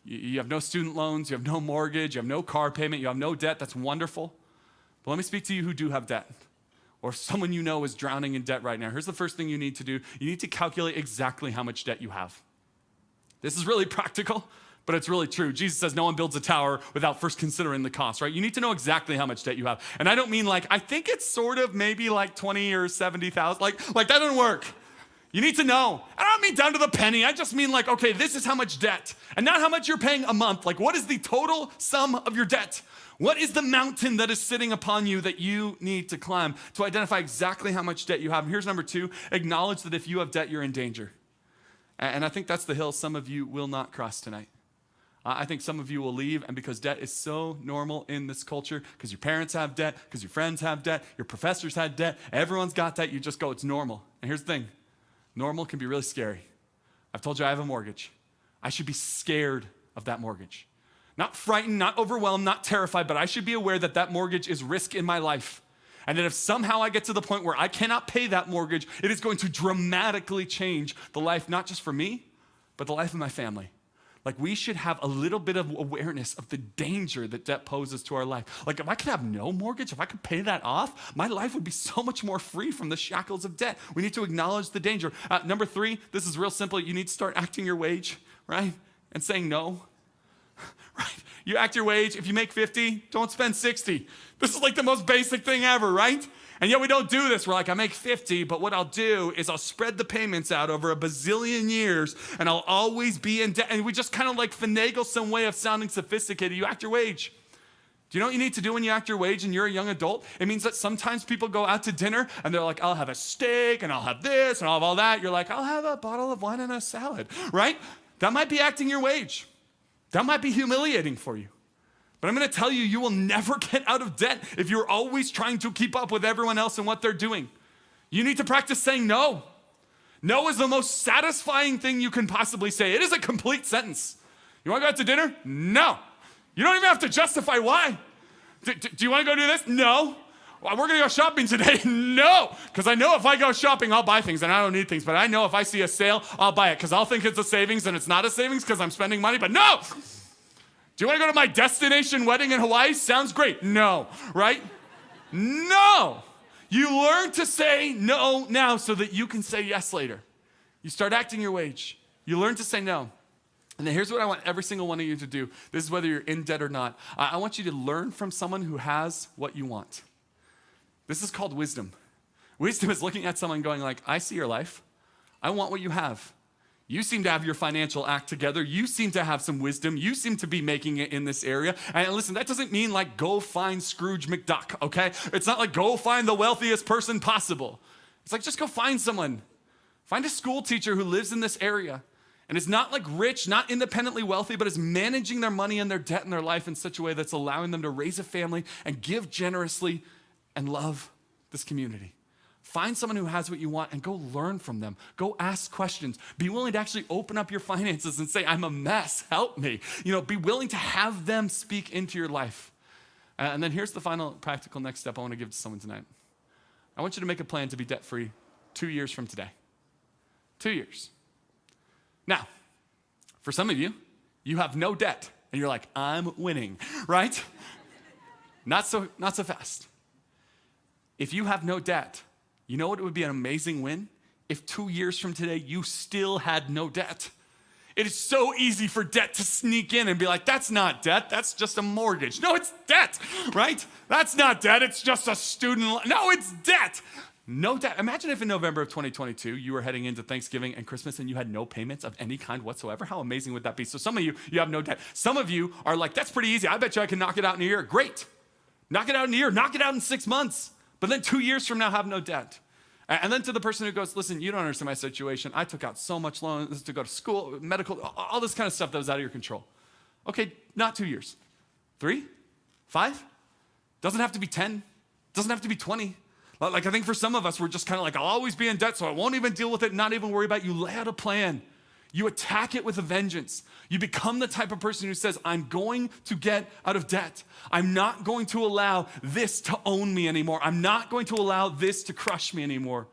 You have no student loans, you have no mortgage, you have no car payment, you have no debt. That's wonderful. But let me speak to you who do have debt, or someone you know is drowning in debt right now. Here's the first thing you need to do. You need to calculate exactly how much debt you have. This is really practical, but it's really true. Jesus says no one builds a tower without first considering the cost, right? You need to know exactly how much debt you have. And I don't mean like, I think it's sort of maybe like 20 or 70,000. Like that doesn't work. You need to know. I don't mean down to the penny. I just mean like, okay, this is how much debt. And not how much you're paying a month. Like, what is the total sum of your debt? What is the mountain that is sitting upon you that you need to climb to identify exactly how much debt you have? And here's number 2, acknowledge that if you have debt, you're in danger. And I think that's the hill some of you will not cross tonight. I think some of you will leave, and because debt is so normal in this culture, because your parents have debt, because your friends have debt, your professors had debt, everyone's got debt, you just go, it's normal. And here's the thing. Normal can be really scary. I've told you I have a mortgage. I should be scared of that mortgage. Not frightened, not overwhelmed, not terrified, but I should be aware that that mortgage is risk in my life. And that if somehow I get to the point where I cannot pay that mortgage, it is going to dramatically change the life, not just for me, but the life of my family. Like we should have a little bit of awareness of the danger that debt poses to our life. Like if I could have no mortgage, if I could pay that off, my life would be so much more free from the shackles of debt. We need to acknowledge the danger. Number 3, this is real simple. You need to start acting your wage, right? And saying no, right? You act your wage. If you make 50, don't spend 60. This is like the most basic thing ever, right? And yet we don't do this. We're like, I make 50, but what I'll do is I'll spread the payments out over a bazillion years and I'll always be in debt. And we just kind of like finagle some way of sounding sophisticated. You act your wage. Do you know what you need to do when you act your wage and you're a young adult? It means that sometimes people go out to dinner and they're like, I'll have a steak and I'll have this and I'll have all that. You're like, I'll have a bottle of wine and a salad, right? That might be acting your wage. That might be humiliating for you. But I'm going to tell you, you will never get out of debt if you're always trying to keep up with everyone else and what they're doing. You need to practice saying no. No is the most satisfying thing you can possibly say. It is a complete sentence. You want to go out to dinner? No. You don't even have to justify why. Do you want to go do this? No. Well, we're going to go shopping today? No. Because I know if I go shopping, I'll buy things and I don't need things. But I know if I see a sale, I'll buy it because I'll think it's a savings and it's not a savings because I'm spending money. But no. Do you want to go to my destination wedding in Hawaii? Sounds great. No, right? No. You learn to say no now so that you can say yes later. You start acting your wage. You learn to say no. And then here's what I want every single one of you to do. This is whether you're in debt or not. I want you to learn from someone who has what you want. This is called wisdom. Wisdom is looking at someone going like, I see your life. I want what you have. You seem to have your financial act together. You seem to have some wisdom. You seem to be making it in this area. And listen, that doesn't mean like go find Scrooge McDuck, okay? It's not like go find the wealthiest person possible. It's like just go find someone. Find a school teacher who lives in this area and is not like rich, not independently wealthy, but is managing their money and their debt in their life in such a way that's allowing them to raise a family and give generously and love this community. Find someone who has what you want and go learn from them. Go ask questions. Be willing to actually open up your finances and say, I'm a mess, help me. Be willing to have them speak into your life. And then here's the final practical next step I want to give to someone tonight. I want you to make a plan to be debt-free 2 years from today. 2 years. Now, for some of you, you have no debt and you're like, I'm winning, right? Not so fast. If you have no debt, you know what would be an amazing win? If 2 years from today, you still had no debt. It is so easy for debt to sneak in and be like, that's not debt, that's just a mortgage. No, it's debt, right? That's not debt, it's just a student loan. No, it's debt. No debt. Imagine if in November of 2022, you were heading into Thanksgiving and Christmas and you had no payments of any kind whatsoever. How amazing would that be? So some of you have no debt. Some of you are like, that's pretty easy. I bet you I can knock it out in a year. Great. Knock it out in a year. Knock it out in 6 months. But then 2 years from now, have no debt. And then to the person who goes, listen, you don't understand my situation. I took out so much loans to go to school, medical, all this kind of stuff that was out of your control. Okay, not 2 years. 3? 5? Doesn't have to be 10. Doesn't have to be 20. Like I think for some of us, we're just kind of like, I'll always be in debt, so I won't even deal with it, not even worry about it. You lay out a plan. You attack it with a vengeance. You become the type of person who says, I'm going to get out of debt. I'm not going to allow this to own me anymore. I'm not going to allow this to crush me anymore.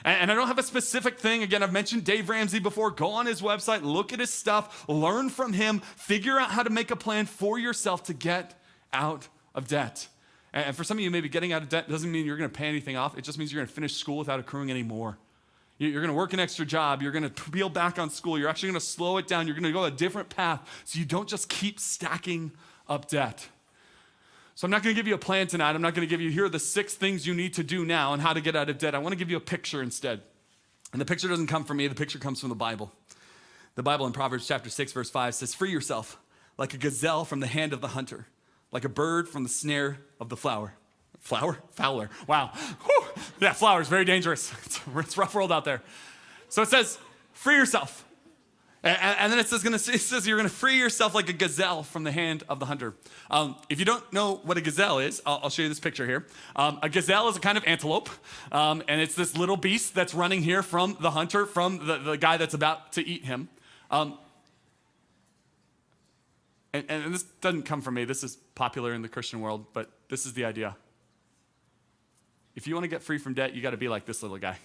And I don't have a specific thing. Again, I've mentioned Dave Ramsey before. Go on his website, look at his stuff, learn from him, figure out how to make a plan for yourself to get out of debt. And for some of you, maybe getting out of debt doesn't mean you're going to pay anything off. It just means you're going to finish school without accruing any more. You're going to work an extra job. You're going to peel back on school. You're actually going to slow it down. You're going to go a different path so you don't just keep stacking up debt. So I'm not going to give you a plan tonight. I'm not going to give you, here are the 6 things you need to do now and how to get out of debt. I want to give you a picture instead. And the picture doesn't come from me. The picture comes from the Bible. The Bible in Proverbs chapter 6, verse 5 says, free yourself like a gazelle from the hand of the hunter, like a bird from the snare of the fowler. Fowler. Wow. Whew. Yeah, flower is very dangerous. It's a rough world out there. So it says, free yourself. And then it says you're going to free yourself like a gazelle from the hand of the hunter. If you don't know what a gazelle is, I'll show you this picture here. A gazelle is a kind of antelope. And it's this little beast that's running here from the hunter, from the guy that's about to eat him. And this doesn't come from me. This is popular in the Christian world, but this is the idea. If you want to get free from debt, you got to be like this little guy.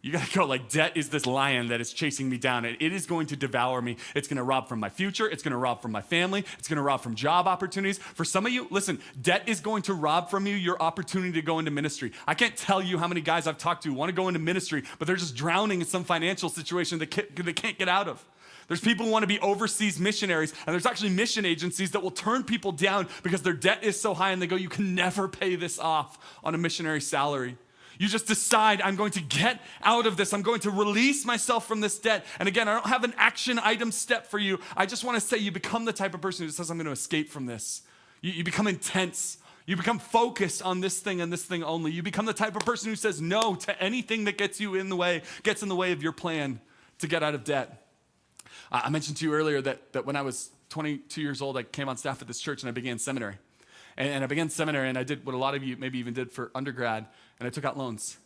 You got to go like, debt is this lion that is chasing me down, and it is going to devour me. It's going to rob from my future. It's going to rob from my family. It's going to rob from job opportunities. For some of you, listen, debt is going to rob from you your opportunity to go into ministry. I can't tell you how many guys I've talked to want to go into ministry, but they're just drowning in some financial situation they can't get out of. There's people who want to be overseas missionaries, and there's actually mission agencies that will turn people down because their debt is so high, and they go, you can never pay this off on a missionary salary. You just decide, I'm going to get out of this. I'm going to release myself from this debt. And again, I don't have an action item step for you. I just want to say you become the type of person who says, I'm going to escape from this. You become intense. You become focused on this thing and this thing only. You become the type of person who says no to anything that gets in the way of your plan to get out of debt. I mentioned to you earlier that when I was 22 years old, I came on staff at this church and I began seminary. And I began seminary and I did what a lot of you maybe even did for undergrad, and I took out loans.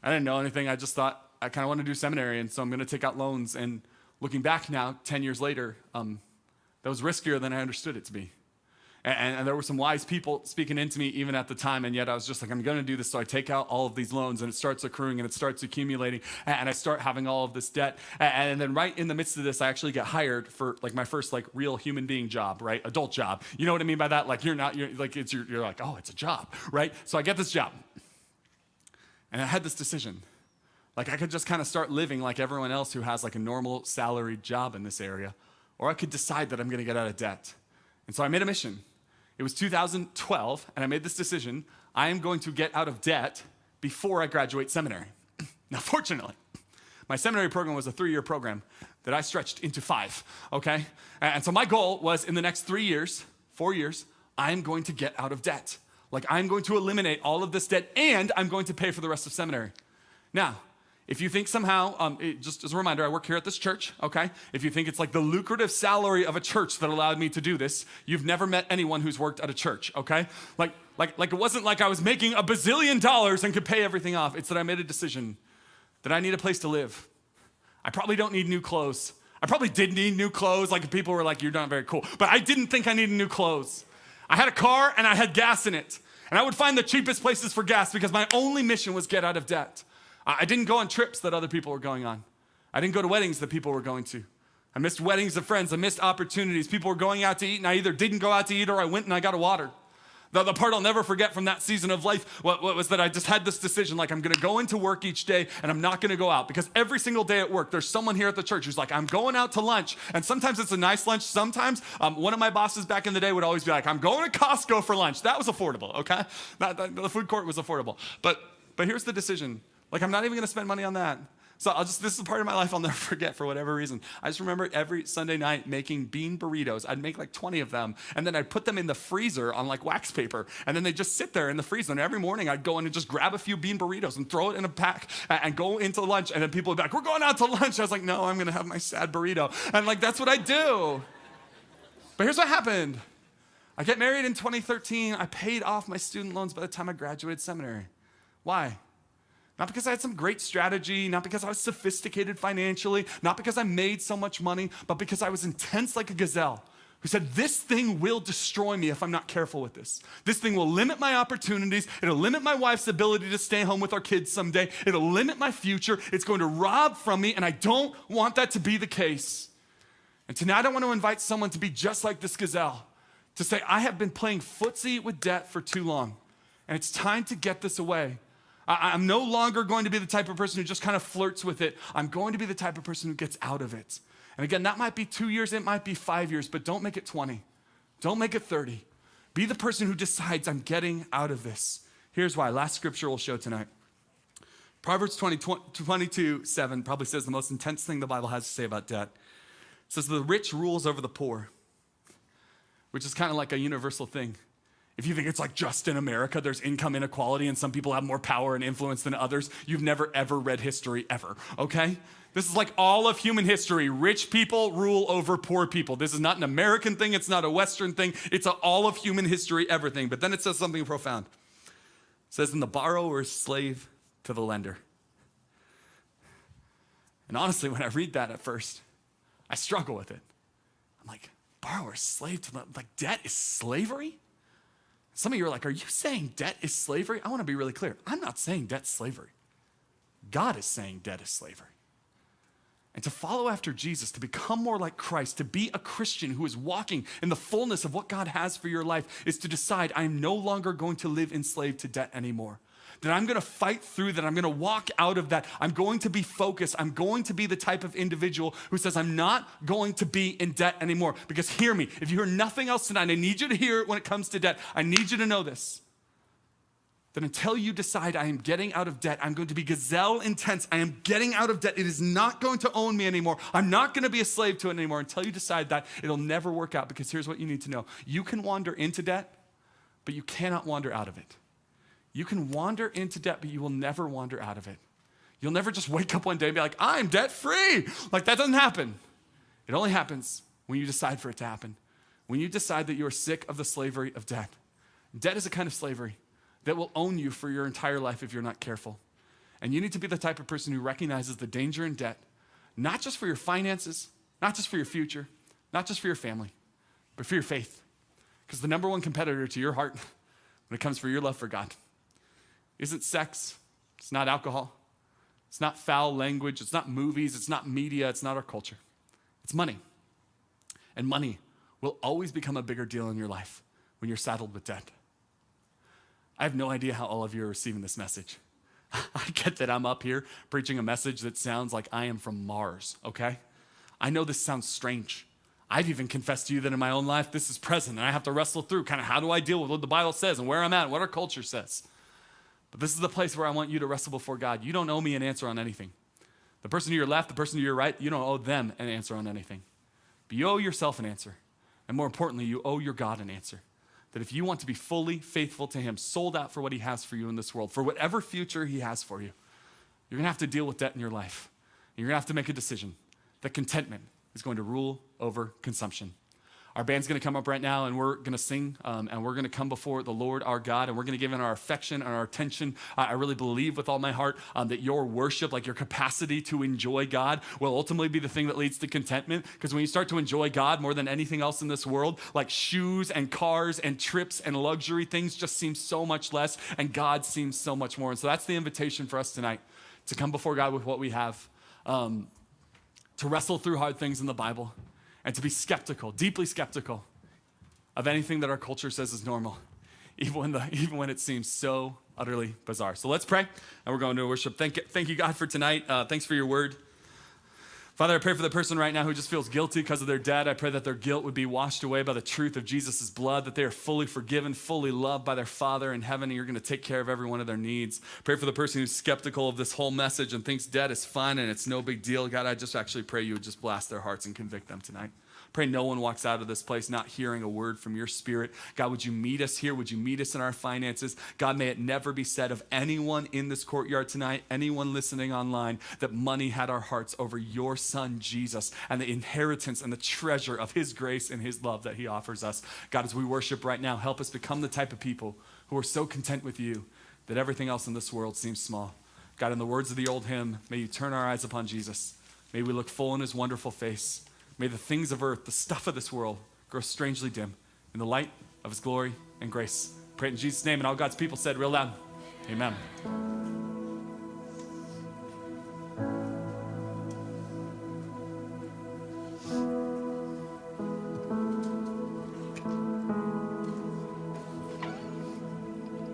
I didn't know anything. I just thought I kind of want to do seminary, and so I'm going to take out loans. And looking back now, 10 years later, that was riskier than I understood it to be. And there were some wise people speaking into me even at the time, and yet I was just like, I'm going to do this. So I take out all of these loans, and it starts accruing, and it starts accumulating, and I start having all of this debt. And then right in the midst of this, I actually get hired for like my first like real human being job, right? Adult job. You know what I mean by that? Like you're like, oh, it's a job, right? So I get this job, and I had this decision. Like I could just kind of start living like everyone else who has like a normal salaried job in this area, or I could decide that I'm gonna get out of debt. And so I made a mission. It was 2012, and I made this decision. I am going to get out of debt before I graduate seminary. Now, fortunately, my seminary program was a 3-year program that I stretched into 5, okay? And so my goal was in the next 4 years, I am going to get out of debt. Like I'm going to eliminate all of this debt, and I'm going to pay for the rest of seminary. Now, if you think somehow, just as a reminder, I work here at this church, okay? If you think it's like the lucrative salary of a church that allowed me to do this, you've never met anyone who's worked at a church, okay? Like it wasn't like I was making $1 bazillion and could pay everything off. It's that I made a decision that I need a place to live. I probably don't need new clothes. I probably did need new clothes. Like people were like, you're not very cool. But I didn't think I needed new clothes. I had a car and I had gas in it. And I would find the cheapest places for gas because my only mission was get out of debt. I didn't go on trips that other people were going on. I didn't go to weddings that people were going to. I missed weddings of friends. I missed opportunities. People were going out to eat, and I either didn't go out to eat or I went and I got a water. The part I'll never forget from that season of life what was that I just had this decision, like I'm gonna go into work each day and I'm not gonna go out, because every single day at work, there's someone here at the church who's like, I'm going out to lunch. And sometimes it's a nice lunch. Sometimes one of my bosses back in the day would always be like, I'm going to Costco for lunch. That was affordable, okay? The food court was affordable. But here's the decision. Like I'm not even gonna spend money on that. So this is a part of my life I'll never forget for whatever reason. I just remember every Sunday night making bean burritos. I'd make like 20 of them, and then I'd put them in the freezer on like wax paper, and then they'd just sit there in the freezer. And every morning I'd go in and just grab a few bean burritos and throw it in a pack and go into lunch. And then people would be like, we're going out to lunch. I was like, no, I'm gonna have my sad burrito. And like, that's what I do. But here's what happened. I get married in 2013. I paid off my student loans by the time I graduated seminary. Why? Not because I had some great strategy, not because I was sophisticated financially, not because I made so much money, but because I was intense like a gazelle who said, this thing will destroy me if I'm not careful with this. This thing will limit my opportunities. It'll limit my wife's ability to stay home with our kids someday. It'll limit my future. It's going to rob from me, and I don't want that to be the case. And tonight I want to invite someone to be just like this gazelle, to say, I have been playing footsie with debt for too long, and it's time to get this away. I'm no longer going to be the type of person who just kind of flirts with it. I'm going to be the type of person who gets out of it. And again, that might be 2 years, it might be 5 years, but don't make it 20. Don't make it 30. Be the person who decides, I'm getting out of this. Here's why. Last scripture we'll show tonight. Proverbs 22:7 probably says the most intense thing the Bible has to say about debt. It says the rich rules over the poor, which is kind of like a universal thing. If you think it's like just in America, there's income inequality and some people have more power and influence than others, you've never ever read history ever, okay? This is like all of human history. Rich people rule over poor people. This is not an American thing. It's not a Western thing. It's all of human history, everything. But then it says something profound. It says, and the borrower is slave to the lender. And honestly, when I read that at first, I struggle with it. I'm like, borrower is slave to the, like debt is slavery? Some of you are like, are you saying debt is slavery? I want to be really clear. I'm not saying debt's slavery. God is saying debt is slavery. And to follow after Jesus, to become more like Christ, to be a Christian who is walking in the fullness of what God has for your life, is to decide I am no longer going to live enslaved to debt anymore. That I'm going to fight through that. I'm going to walk out of that. I'm going to be focused. I'm going to be the type of individual who says I'm not going to be in debt anymore. Because hear me, if you hear nothing else tonight, I need you to hear it when it comes to debt. I need you to know this. That until you decide I am getting out of debt, I'm going to be gazelle intense. I am getting out of debt. It is not going to own me anymore. I'm not going to be a slave to it anymore. Until you decide that, it'll never work out. Because here's what you need to know. You can wander into debt, but you cannot wander out of it. You can wander into debt, but you will never wander out of it. You'll never just wake up one day and be like, I'm debt free. Like that doesn't happen. It only happens when you decide for it to happen. When you decide that you are sick of the slavery of debt. Debt is a kind of slavery that will own you for your entire life if you're not careful. And you need to be the type of person who recognizes the danger in debt, not just for your finances, not just for your future, not just for your family, but for your faith. Because the number one competitor to your heart when it comes for your love for God isn't sex, it's not alcohol, it's not foul language, it's not movies, it's not media, it's not our culture. It's money. And money will always become a bigger deal in your life when you're saddled with debt. I have no idea how all of you are receiving this message. I get that I'm up here preaching a message that sounds like I am from Mars, okay? I know this sounds strange. I've even confessed to you that in my own life, this is present, and I have to wrestle through kind of how do I deal with what the Bible says and where I'm at and what our culture says. But this is the place where I want you to wrestle before God. You don't owe me an answer on anything. The person to your left, the person to your right, you don't owe them an answer on anything. But you owe yourself an answer. And more importantly, you owe your God an answer. That if you want to be fully faithful to him, sold out for what he has for you in this world, for whatever future he has for you, you're gonna have to deal with debt in your life. You're gonna have to make a decision that contentment is going to rule over consumption. Our band's gonna come up right now and we're gonna sing and we're gonna come before the Lord our God and we're gonna give in our affection and our attention. I really believe with all my heart that your worship, like your capacity to enjoy God, will ultimately be the thing that leads to contentment. Because when you start to enjoy God more than anything else in this world, like shoes and cars and trips and luxury things just seem so much less and God seems so much more. And so that's the invitation for us tonight, to come before God with what we have, to wrestle through hard things in the Bible, and to be skeptical, deeply skeptical of anything that our culture says is normal, even when it seems so utterly bizarre. So let's pray, and we're going to worship. Thank you, God, for tonight. Thanks for your word. Father, I pray for the person right now who just feels guilty because of their debt. I pray that their guilt would be washed away by the truth of Jesus' blood, that they are fully forgiven, fully loved by their Father in heaven, and you're going to take care of every one of their needs. Pray for the person who's skeptical of this whole message and thinks debt is fun and it's no big deal. God, I just actually pray you would just blast their hearts and convict them tonight. Pray no one walks out of this place not hearing a word from your Spirit. God, would you meet us here? Would you meet us in our finances? God, may it never be said of anyone in this courtyard tonight, anyone listening online, that money had our hearts over your Son, Jesus, and the inheritance and the treasure of his grace and his love that he offers us. God, as we worship right now, help us become the type of people who are so content with you that everything else in this world seems small. God, in the words of the old hymn, may you turn our eyes upon Jesus. May we look full in his wonderful face. May the things of earth, the stuff of this world, grow strangely dim in the light of his glory and grace. Pray it in Jesus' name, and all God's people said real loud, amen.